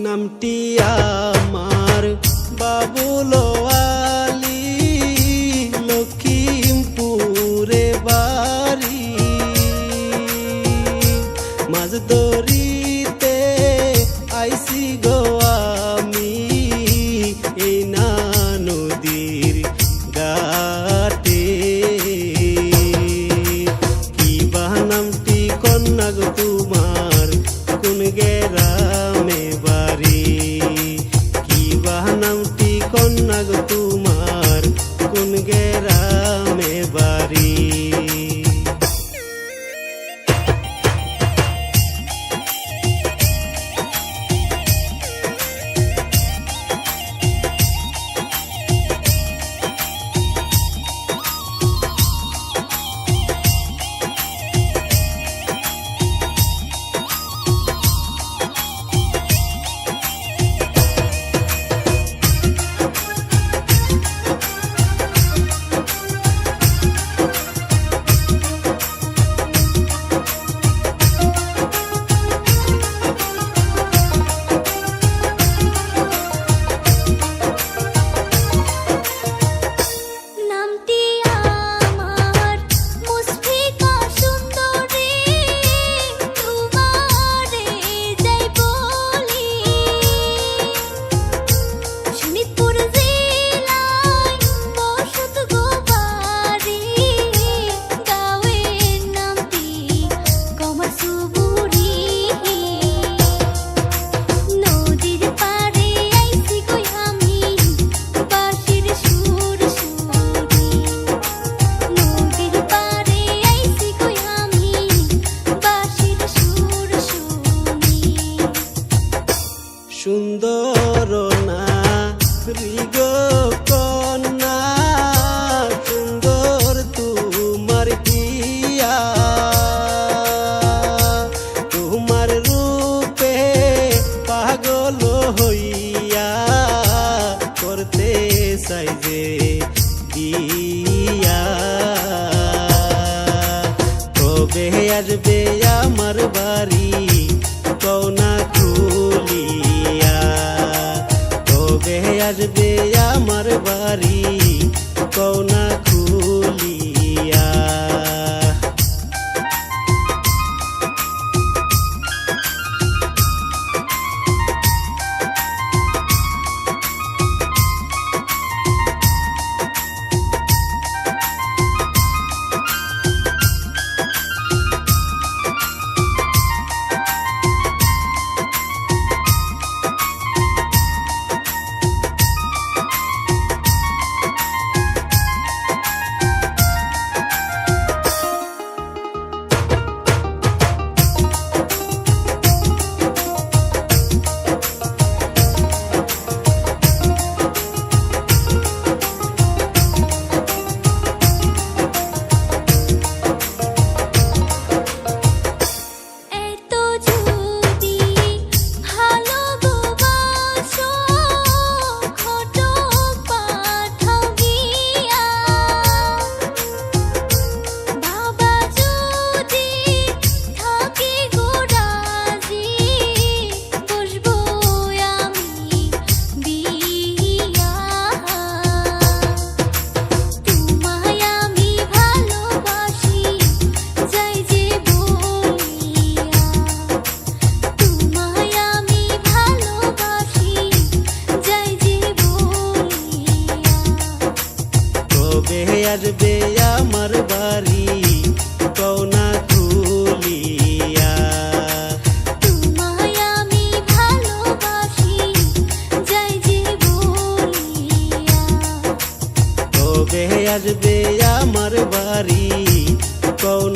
নামটি আমার বাবুল আলী, লখিমপুরে বাড়ি। মাছ ধরিতে আইসি গো আমি এই না নদীর ঘাটে। কি বা নামটি কন্যা গো তোমার, কোন গ্রামে বাড়ি? কি বা নামটি কন্যা গো তোমার, কোন গ্রামে বাড়ি? সুন্দর নারী গো কন্যা, সুন্দর তোমার পিয়া। তোমার রূপে পাগল হইয়া করতে চাই যে বিয়া। কবে আসবে আমার বাড়ি কওনা খুলিয়া? কবে আসবে আমার বাড়ি কওনা খুলিয়া? আসবে আমার বাড়ি কওনা খুলিয়া? তোমায় আমি ভালোবাসি যাই যে বলিয়া। কবে আসবে আমার বাড়ি কওনা